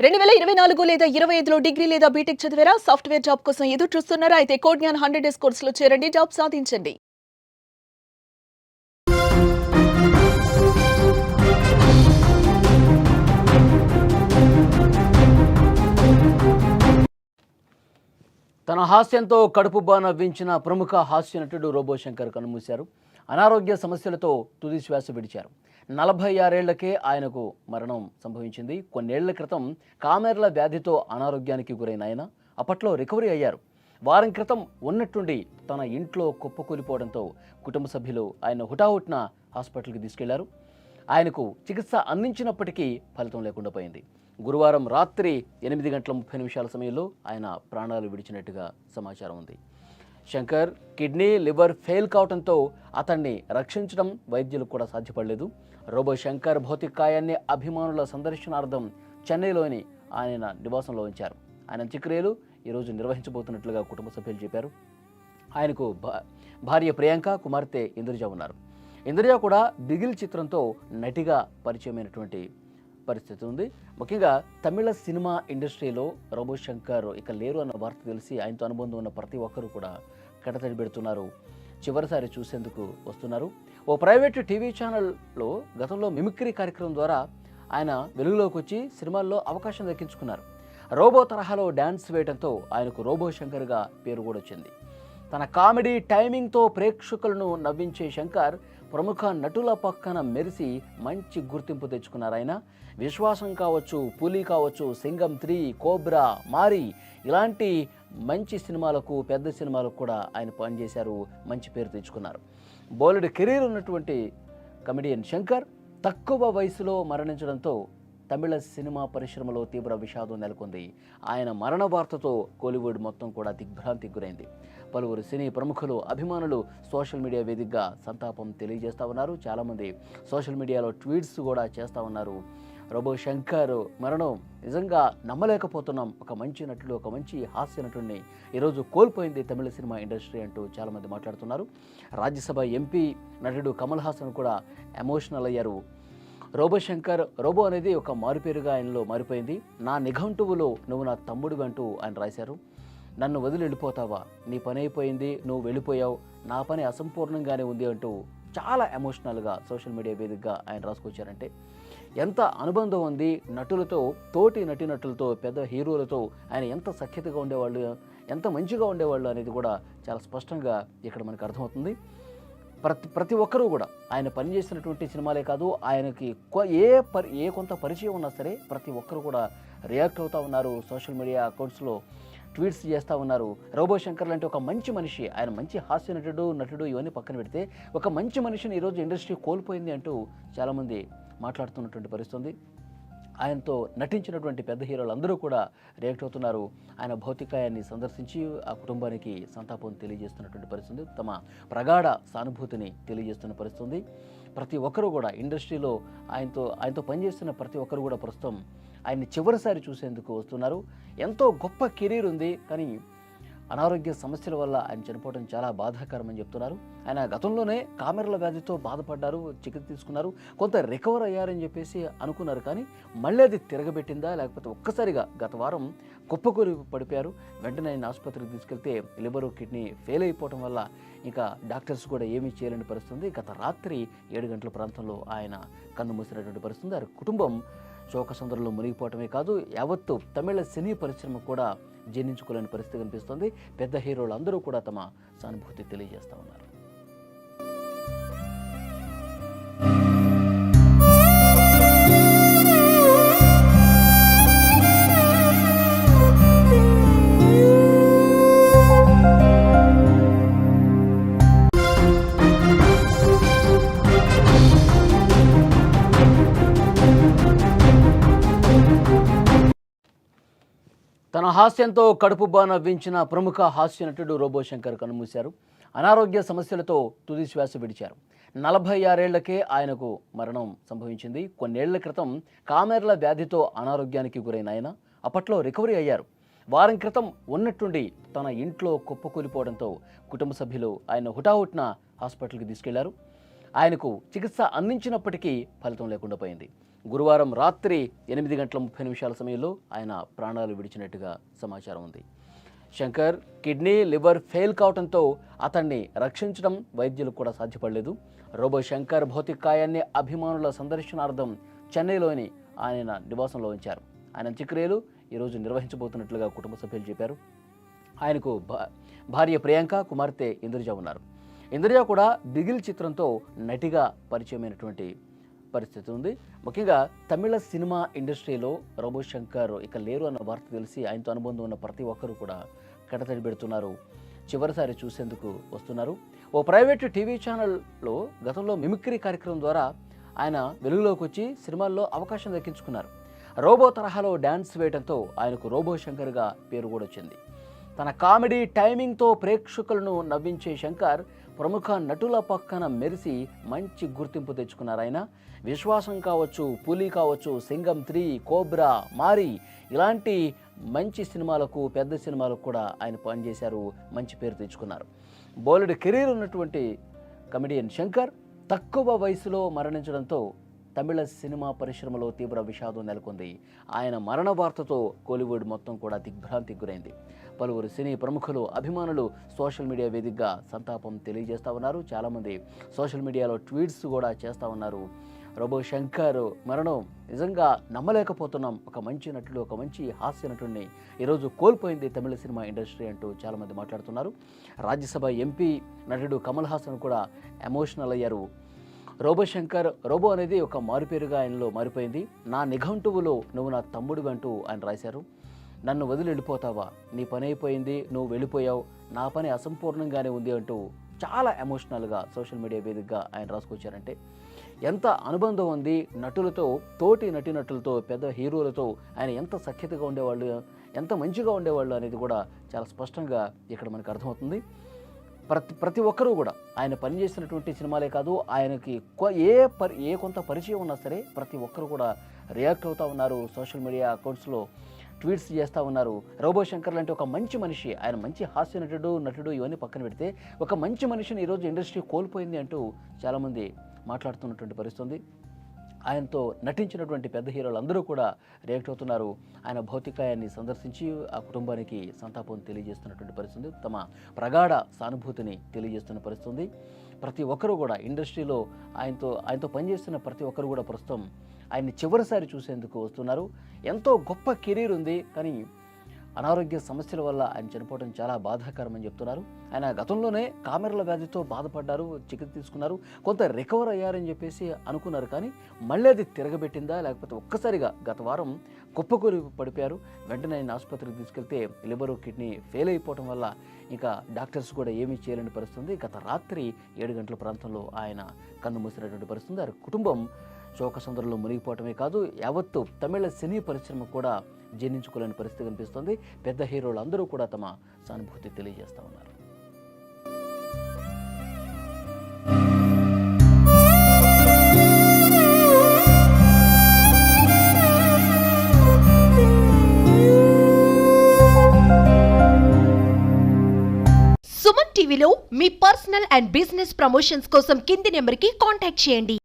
2024 లేదా 25లో డిగ్రీ లేదా బీటెక్ చదివారా? సాఫ్ట్‌వేర్ జాబ్ కోసం ఎదురు చూస్తున్నారా? అయితే కోడ్ జ్ఞాన్ 100 డేస్ కోర్సులో చేరండి. జాబ్ సాధించండి. తన హాస్యంతో కడుపుబ్బా నవ్వించిన ప్రముఖ హాస్య నటుడు రోబో శంకర్ కన్నుమూశారు. అనారోగ్య సమస్యలతో తుది శ్వాస విడిచారు. 46 ఏళ్లకే ఆయనకు మరణం సంభవించింది. కొన్నేళ్ల క్రితం కామెర్ల వ్యాధితో అనారోగ్యానికి గురైన ఆయన అప్పట్లో రికవరీ అయ్యారు. వారం క్రితం ఉన్నట్టుండి తన ఇంట్లో కుప్పకూలిపోవడంతో కుటుంబ సభ్యులు ఆయన హుటాహుటిన హాస్పిటల్కి తీసుకెళ్లారు. ఆయనకు చికిత్స అందించినప్పటికీ ఫలితం లేకుండా పోయింది. గురువారం రాత్రి 8 గంటల 30 నిమిషాల సమయంలో ఆయన ప్రాణాలు విడిచినట్టుగా సమాచారం ఉంది. శంకర్ కిడ్నీ, లివర్ ఫెయిల్ కావడంతో అతన్ని రక్షించడం వైద్యులకు కూడా సాధ్యపడలేదు. రోబో శంకర్ భౌతికాయాన్ని అభిమానుల సందర్శనార్థం చెన్నైలోని ఆయన నివాసంలో ఉంచారు. ఆయన అంత్యక్రియలు ఈరోజు నిర్వహించబోతున్నట్లుగా కుటుంబ సభ్యులు చెప్పారు. ఆయనకు భార్య ప్రియాంక, కుమార్తె ఇంద్రజ ఉన్నారు. ఇంద్రజ కూడా బిగిల్ చిత్రంతో నటిగా పరిచయమైనటువంటి పరిస్థితి ఉంది. ముఖ్యంగా తమిళ సినిమా ఇండస్ట్రీలో రోబో శంకర్ ఇక లేరు అన్న వార్త తెలిసి ఆయనతో అనుబంధం ఉన్న ప్రతి ఒక్కరూ కూడా కడతడి పెడుతున్నారు. చివరిసారి చూసేందుకు వస్తున్నారు. ఓ ప్రైవేటు టీవీ ఛానల్లో గతంలో మిమిక్రీ కార్యక్రమం ద్వారా ఆయన వెలుగులోకి వచ్చి సినిమాల్లో అవకాశం దక్కించుకున్నారు. రోబో తరహాలో డ్యాన్స్ వేయడంతో ఆయనకు రోబో శంకర్గా పేరు కూడా వచ్చింది. తన కామెడీ టైమింగ్తో ప్రేక్షకులను నవ్వించే శంకర్ ప్రముఖ నటుల పక్కన మెరిసి మంచి గుర్తింపు తెచ్చుకున్నారు. ఆయన విశ్వాసం కావచ్చు, పులి కావచ్చు, సింగం 3, కోబ్రా, మారి ఇలాంటి మంచి సినిమాలకు, పెద్ద సినిమాలకు కూడా ఆయన పనిచేశారు. మంచి పేరు తెచ్చుకున్నారు. బోలెడు కెరీర్ ఉన్నటువంటి కమెడియన్ శంకర్ తక్కువ వయసులో మరణించడంతో తమిళ సినిమా పరిశ్రమలో తీవ్ర విషాదం నెలకొంది. ఆయన మరణ వార్తతో కోలీవుడ్ మొత్తం కూడా దిగ్భ్రాంతికి గురైంది. పలువురు సినీ ప్రముఖులు, అభిమానులు సోషల్ మీడియా వేదికగా సంతాపం తెలియజేస్తూ ఉన్నారు. చాలామంది సోషల్ మీడియాలో ట్వీట్స్ కూడా చేస్తూ ఉన్నారు. రోబో శంకర్ మరణం నిజంగా నమ్మలేకపోతున్నాం. ఒక మంచి నటుడు, ఒక మంచి హాస్య నటుడిని ఈరోజు కోల్పోయింది తమిళ సినిమా ఇండస్ట్రీ అంటూ చాలామంది మాట్లాడుతున్నారు. రాజ్యసభ ఎంపీ నటుడు కమల్ హాసన్ కూడా ఎమోషనల్ అయ్యారు. రోబో శంకర్, రోబో అనేది ఒక మారుపేరుగా ఆయనలో మారిపోయింది. నా నిఘంటువులో నువ్వు నా తమ్ముడు అంటూ ఆయన రాశారు. నన్ను వదిలి వెళ్ళిపోతావా, నీ పని అయిపోయింది, నువ్వు వెళ్ళిపోయావు, నా పని అసంపూర్ణంగానే ఉంది అంటూ చాలా ఎమోషనల్గా సోషల్ మీడియా వేదికగా ఆయన రాసుకొచ్చారంటే ఎంత అనుబంధం ఉంది నటులతో, తోటి నటీనటులతో, పెద్ద హీరోలతో ఆయన ఎంత సఖ్యతగా ఉండేవాళ్ళు, ఎంత మంచిగా ఉండేవాళ్ళు అనేది కూడా చాలా స్పష్టంగా ఇక్కడ మనకు అర్థమవుతుంది. ప్రతి ఒక్కరూ కూడా ఆయన పనిచేసినటువంటి సినిమాలే కాదు, ఆయనకి ఏ కొంత పరిచయం ఉన్నా సరే ప్రతి ఒక్కరు కూడా రియాక్ట్ అవుతూ ఉన్నారు. సోషల్ మీడియా అకౌంట్స్లో ట్వీట్స్ చేస్తూ ఉన్నారు. రోబో శంకర్ లాంటి ఒక మంచి మనిషి, ఆయన మంచి హాస్య నటుడు ఇవన్నీ పక్కన పెడితే ఒక మంచి మనిషిని ఈరోజు ఇండస్ట్రీ కోల్పోయింది అంటూ చాలామంది మాట్లాడుతున్నటువంటి పరిస్థితి. ఆయనతో నటించినటువంటి పెద్ద హీరోలు అందరూ కూడా రియాక్ట్ అవుతున్నారు. ఆయన భౌతికాయాన్ని సందర్శించి ఆ కుటుంబానికి సంతాపం తెలియజేస్తున్నటువంటి పరిస్థితి, తమ ప్రగాఢ సానుభూతిని తెలియజేస్తున్న పరిస్థితి. ప్రతి ఒక్కరూ కూడా ఇండస్ట్రీలో ఆయనతో పనిచేస్తున్న ప్రతి ఒక్కరు కూడా ప్రస్తుతం ఆయన్ని చివరిసారి చూసేందుకు వస్తున్నారు. ఎంతో గొప్ప కెరీర్ ఉంది, కానీ అనారోగ్య సమస్యల వల్ల ఆయన చనిపోవడం చాలా బాధాకరం అని చెప్తున్నారు. ఆయన గతంలోనే కామెర్ల వ్యాధితో బాధపడ్డారు, చికిత్స తీసుకున్నారు, కొంత రికవర్ అయ్యారని చెప్పేసి అనుకున్నారు. కానీ మళ్ళీ అది తిరగబెట్టిందా, లేకపోతే ఒక్కసారిగా గత వారం కుప్పకూలి పడిపోయారు. వెంటనే ఆయన ఆసుపత్రికి తీసుకెళ్తే లివరు, కిడ్నీ ఫెయిల్ అయిపోవడం వల్ల ఇంకా డాక్టర్స్ కూడా ఏమీ చేయలేని పరిస్థితి. గత రాత్రి 7 గంటల ప్రాంతంలో ఆయన కన్ను మూసినటువంటి పరిస్థితి. ఆయన కుటుంబం శోకసంద్రంలో మునిగిపోవటమే కాదు, యావత్తు తమిళ సినీ పరిశ్రమ కూడా జీర్ణించుకోలేని పరిస్థితి కనిపిస్తోంది. పెద్ద హీరోలు అందరూ కూడా తమ సానుభూతి తెలియజేస్తూ ఉన్నారు. తన హాస్యంతో కడుపుబ్బా నవ్వించిన ప్రముఖ హాస్య నటుడు రోబో శంకర్ కన్నుమూశారు. అనారోగ్య సమస్యలతో తుది శ్వాస విడిచారు. 46 ఏళ్లకే ఆయనకు మరణం సంభవించింది. కొన్నేళ్ల క్రితం కామెర్ల వ్యాధితో అనారోగ్యానికి గురైన ఆయన అప్పట్లో రికవరీ అయ్యారు. వారం క్రితం ఉన్నట్టుండి తన ఇంట్లో కుప్పకూలిపోవడంతో కుటుంబ సభ్యులు ఆయన హుటాహుటిన హాస్పిటల్కి తీసుకెళ్లారు. ఆయనకు చికిత్స అందించినప్పటికీ ఫలితం లేకుండా పోయింది. గురువారం రాత్రి 8:30 సమయంలో ఆయన ప్రాణాలు విడిచినట్టుగా సమాచారం ఉంది. శంకర్ కిడ్నీ, లివర్ ఫెయిల్ కావడంతో అతన్ని రక్షించడం వైద్యులకు కూడా సాధ్యపడలేదు. రోబో శంకర్ భౌతికాయాన్ని అభిమానుల సందర్శనార్థం చెన్నైలోని ఆయన నివాసంలో ఉంచారు. ఆయన అంత్యక్రియలు ఈరోజు నిర్వహించబోతున్నట్లుగా కుటుంబ సభ్యులు చెప్పారు. ఆయనకు భార్య ప్రియాంక, కుమార్తె ఇంద్రజ ఉన్నారు. ఇంద్రజ కూడా బిగిల్ చిత్రంతో నటిగా పరిచయమైనటువంటి పరిస్థితి ఉంది. ముఖ్యంగా తమిళ సినిమా ఇండస్ట్రీలో రోబో శంకర్ ఇక లేరు అన్న వార్త తెలిసి ఆయనతో అనుబంధం ఉన్న ప్రతి ఒక్కరూ కూడా కడతడి పెడుతున్నారు. చివరిసారి చూసేందుకు వస్తున్నారు. ఓ ప్రైవేటు టీవీ ఛానల్లో గతంలో మిమిక్రీ కార్యక్రమం ద్వారా ఆయన వెలుగులోకి వచ్చి సినిమాల్లో అవకాశం దక్కించుకున్నారు. రోబో తరహాలో డ్యాన్స్ వేయడంతో ఆయనకు రోబో శంకర్గా పేరు కూడా వచ్చింది. తన కామెడీ టైమింగ్తో ప్రేక్షకులను నవ్వించే శంకర్ ప్రముఖ నటుల పక్కన మెరిసి మంచి గుర్తింపు తెచ్చుకున్నారు. ఆయన విశ్వాసం కావచ్చు, పులి కావచ్చు, సింగం 3, కోబ్రా, మారి ఇలాంటి మంచి సినిమాలకు, పెద్ద సినిమాలకు కూడా ఆయన పనిచేశారు. మంచి పేరు తెచ్చుకున్నారు. బోలెడు కెరీర్ ఉన్నటువంటి కమెడియన్ శంకర్ తక్కువ వయసులో మరణించడంతో తమిళ సినిమా పరిశ్రమలో తీవ్ర విషాదం నెలకొంది. ఆయన మరణ వార్తతో కోలీవుడ్ మొత్తం కూడా దిగ్భ్రాంతికి గురైంది. పలువురు సినీ ప్రముఖులు, అభిమానులు సోషల్ మీడియా వేదికగా సంతాపం తెలియజేస్తూ ఉన్నారు. చాలామంది సోషల్ మీడియాలో ట్వీట్స్ కూడా చేస్తూ ఉన్నారు. రోబో శంకర్ మరణం నిజంగా నమ్మలేకపోతున్నాం. ఒక మంచి నటుడు, ఒక మంచి హాస్య నటుడిని ఈరోజు కోల్పోయింది తమిళ సినిమా ఇండస్ట్రీ అంటూ చాలామంది మాట్లాడుతున్నారు. రాజ్యసభ ఎంపీ నటుడు కమల్ హాసన్ కూడా ఎమోషనల్ అయ్యారు. రోబో శంకర్, రోబో అనేది ఒక మారుపేరుగా ఆయనలో మారిపోయింది. నా నిఘంటువులో నువ్వు నా తమ్ముడు అంటూ ఆయన రాశారు. నన్ను వదిలి వెళ్ళిపోతావా, నీ పని అయిపోయింది, నువ్వు వెళ్ళిపోయావు, నా పని అసంపూర్ణంగానే ఉంది అంటూ చాలా ఎమోషనల్గా సోషల్ మీడియా వేదికగా ఆయన రాసుకొచ్చారంటే ఎంత అనుబంధం ఉంది నటులతో, తోటి నటీనటులతో, పెద్ద హీరోలతో ఆయన ఎంత సఖ్యతగా ఉండేవాళ్ళు, ఎంత మంచిగా ఉండేవాళ్ళు అనేది కూడా చాలా స్పష్టంగా ఇక్కడ మనకు అర్థమవుతుంది. ప్రతి ఒక్కరూ కూడా ఆయన పనిచేసినటువంటి సినిమాలే కాదు, ఆయనకి ఏ కొంత పరిచయం ఉన్నా సరే ప్రతి ఒక్కరు కూడా రియాక్ట్ అవుతూ ఉన్నారు. సోషల్ మీడియా అకౌంట్స్లో ట్వీట్స్ చేస్తూ ఉన్నారు. రోబో శంకర్ లాంటి ఒక మంచి మనిషి, ఆయన మంచి హాస్య నటుడు ఇవన్నీ పక్కన పెడితే ఒక మంచి మనిషిని ఈరోజు ఇండస్ట్రీ కోల్పోయింది అంటూ చాలామంది మాట్లాడుతున్నటువంటి పరిస్థితి. ఆయనతో నటించినటువంటి పెద్ద హీరోలు అందరూ కూడా రియాక్ట్ అవుతున్నారు. ఆయన భౌతికాయాన్ని సందర్శించి ఆ కుటుంబానికి సంతాపం తెలియజేస్తున్నటువంటి పరిస్థితి, తమ ప్రగాఢ సానుభూతిని తెలియజేస్తున్న పరిస్థితి. ప్రతి ఒక్కరూ కూడా ఇండస్ట్రీలో ఆయనతో పనిచేస్తున్న ప్రతి ఒక్కరు కూడా ప్రస్తుతం ఆయన్ని చివరిసారి చూసేందుకు వస్తున్నారు. ఎంతో గొప్ప కెరీర్ ఉంది, కానీ అనారోగ్య సమస్యల వల్ల ఆయన చనిపోవడం చాలా బాధాకరమని చెప్తున్నారు. ఆయన గతంలోనే కామెర్ల వ్యాధితో బాధపడ్డారు, చికిత్స తీసుకున్నారు, కొంత రికవర్ అయ్యారని చెప్పేసి అనుకున్నారు. కానీ మళ్ళీ అది తిరగబెట్టిందా లేకపోతే ఒక్కసారిగా గత వారం కుప్పకూలి పడిపోయారు. వెంటనే ఆయన ఆసుపత్రికి తీసుకెళ్తే లివరు, కిడ్నీ ఫెయిల్ అయిపోవడం వల్ల ఇంకా డాక్టర్స్ కూడా ఏమీ చేయలేని పరిస్థితి. గత రాత్రి 7 గంటల ప్రాంతంలో ఆయన కన్ను మూసినటువంటి పరిస్థితి. ఆయన కుటుంబం శోకసంద్రంలో మునిగిపోవటమే కాదు, యావత్తు తమిళ సినీ పరిశ్రమ కూడా జీర్ణించుకోలేని పరిస్థితి కనిపిస్తుంది. పెద్ద హీరోలు అందరూ కూడా తమ సానుభూతి తెలియజేస్తూ ఉన్నారు. సుమన్ టీవీలో మీ పర్సనల్ అండ్ బిజినెస్ ప్రమోషన్స్ కోసం కింది నెంబర్కి కాంటాక్ట్ చేయండి.